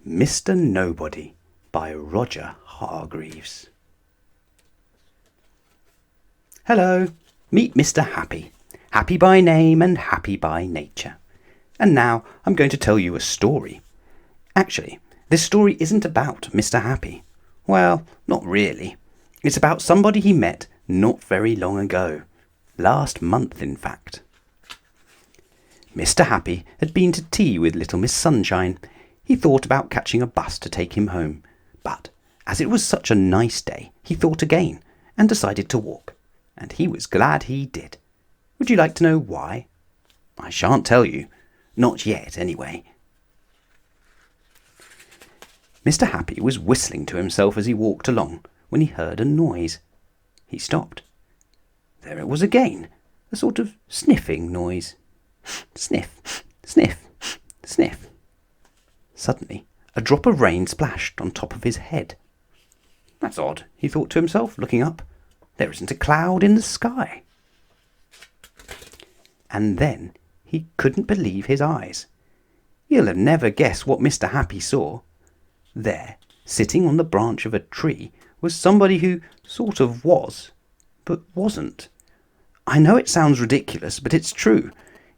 Mr. Nobody by Roger Hargreaves. Hello, meet Mr. Happy. Happy by name and happy by nature. And now I'm going to tell you a story. Actually, this story isn't about Mr. Happy. Well, not really. It's about somebody he met not very long ago. Last month, in fact. Mr. Happy had been to tea with little Miss Sunshine. He thought about catching a bus to take him home, but as it was such a nice day, he thought again and decided to walk, and he was glad he did. Would you like to know why? I shan't tell you. Not yet, anyway. Mr. Happy was whistling to himself as he walked along when he heard a noise. He stopped. There it was again, a sort of sniffing noise. Sniff, sniff, sniff. Suddenly, a drop of rain splashed on top of his head. That's odd, he thought to himself, looking up. There isn't a cloud in the sky. And then he couldn't believe his eyes. You'll have never guessed what Mr. Happy saw. There, sitting on the branch of a tree, was somebody who sort of was, but wasn't. I know it sounds ridiculous, but it's true.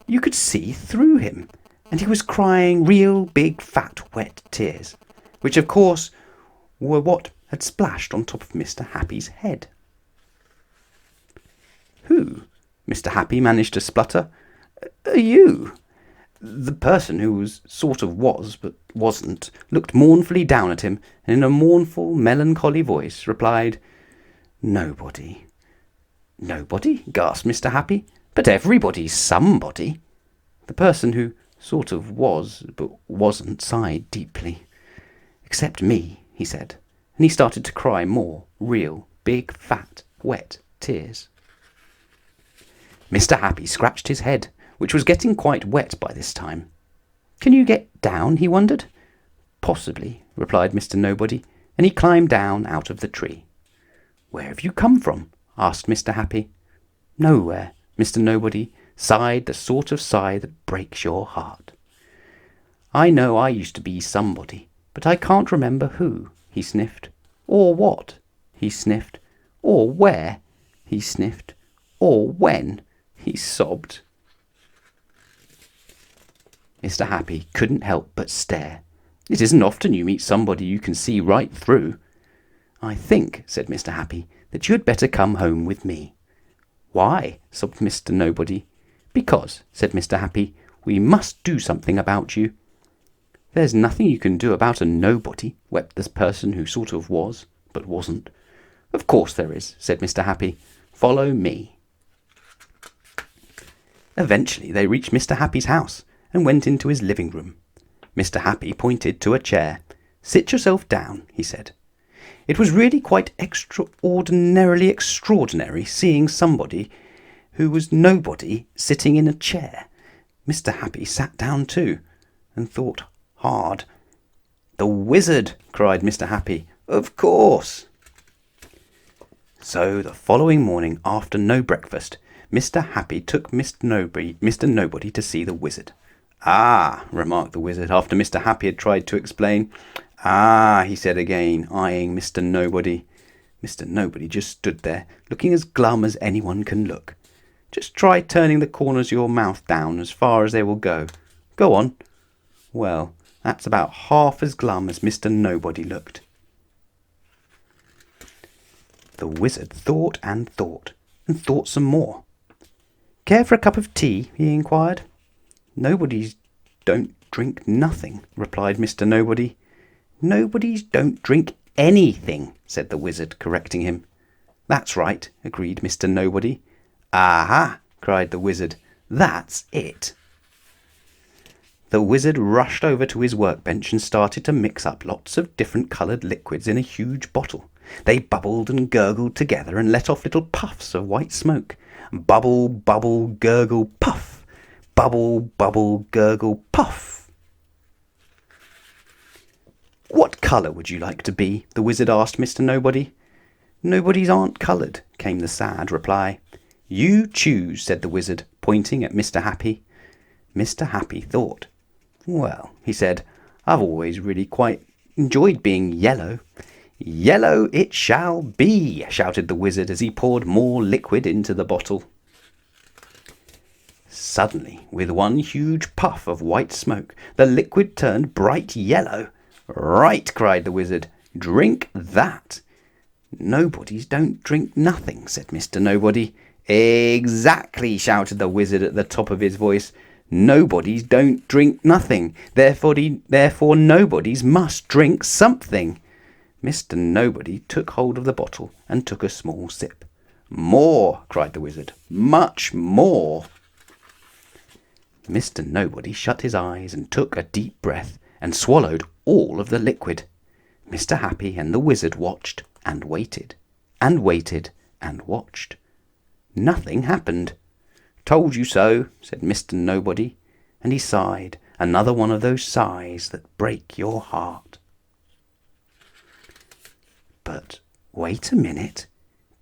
You could see through him, and he was crying real big fat wet tears, which of course were what had splashed on top of Mr. Happy's head. Who? Mr. Happy managed to splutter. Are you? The person who was sort of was but wasn't looked mournfully down at him and in a mournful, melancholy voice replied, Nobody. Nobody? Gasped Mr. Happy. But everybody's somebody. The person who sort of was but wasn't sighed deeply. Except me, he said, and he started to cry more real, big, fat, wet tears. Mr. Happy scratched his head, which was getting quite wet by this time. Can you get down? He wondered. Possibly, replied Mr. Nobody, and he climbed down out of the tree. Where have you come from? Asked Mr. Happy. Nowhere, Mr. Nobody sighed the sort of sigh that breaks your heart. I know I used to be somebody, but I can't remember who, he sniffed. Or what, he sniffed. Or where, he sniffed. Or when, he sobbed. Mr. Happy couldn't help but stare. It isn't often you meet somebody you can see right through. I think, said Mr. Happy, that you had better come home with me. Why? Sobbed Mr. Nobody. Because, said Mr. Happy, we must do something about you. There's nothing you can do about a nobody, wept this person who sort of was, but wasn't. Of course there is, said Mr. Happy. Follow me. Eventually they reached Mr. Happy's house and went into his living room. Mr. Happy pointed to a chair. Sit yourself down, he said. It was really quite extraordinarily extraordinary seeing somebody who was nobody sitting in a chair. Mr. Happy sat down too, and thought hard. The wizard, cried Mr. Happy. Of course. So the following morning, after no breakfast, Mr. Happy took Mr. Nobody to see the wizard. Ah, remarked the wizard, after Mr. Happy had tried to explain. Ah, he said again, eyeing Mr. Nobody. Mr. Nobody just stood there, looking as glum as anyone can look. Just try turning the corners of your mouth down as far as they will go. Go on. Well, that's about half as glum as Mr. Nobody looked. The wizard thought and thought some more. Care for a cup of tea? He inquired. Nobodies don't drink nothing, replied Mr. Nobody. Nobodies don't drink anything, said the wizard, correcting him. That's right, agreed Mr. Nobody. Aha, cried the wizard. That's it. The wizard rushed over to his workbench and started to mix up lots of different coloured liquids in a huge bottle. They bubbled and gurgled together and let off little puffs of white smoke. Bubble, bubble, gurgle, puff. Bubble, bubble, gurgle, puff. What colour would you like to be? The wizard asked Mr. Nobody. Nobodies aren't coloured, came the sad reply. You choose, said the wizard, pointing at Mr. Happy. Mr. Happy thought. Well, he said, I've always really quite enjoyed being yellow." "Yellow it shall be," shouted the wizard as he poured more liquid into the bottle. Suddenly, with one huge puff of white smoke, the liquid turned bright yellow. "Right," cried the wizard. "Drink that." "Nobodies don't drink nothing," said Mr. Nobody. "Exactly," shouted the wizard at the top of his voice. "Nobodies don't drink nothing. Therefore nobodies must drink something." Mr. Nobody took hold of the bottle and took a small sip. "More," cried the wizard. "Much more." Mr. Nobody shut his eyes and took a deep breath and swallowed all of the liquid. Mr. Happy and the wizard watched and waited and waited and watched. Nothing happened. "Told you so," said Mr. Nobody, and he sighed, another one of those sighs that break your heart. But wait a minute.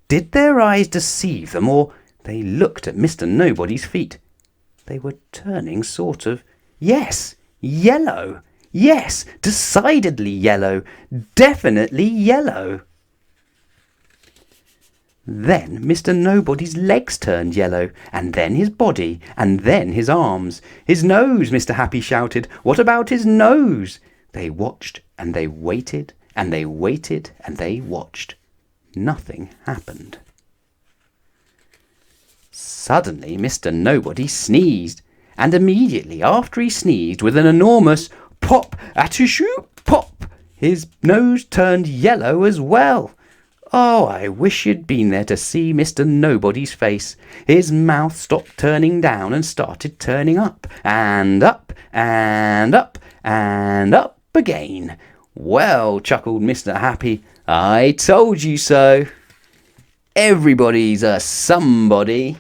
Did their eyes deceive them, or they looked at Mr. Nobody's feet? They were turning sort of, yes, yellow. Yes, decidedly yellow. Definitely yellow. Then Mr. Nobody's legs turned yellow, and then his body, and then his arms. "His nose," Mr. Happy shouted. "What about his nose?" They watched, and they waited, and they waited, and they watched. Nothing happened. Suddenly Mr. Nobody sneezed, and immediately after he sneezed with an enormous pop, attishoo, pop, his nose turned yellow as well. Oh, I wish you'd been there to see Mr. Nobody's face. His mouth stopped turning down and started turning up, and up, and up, and up again. "Well," chuckled Mr. Happy, "I told you so. Everybody's a somebody."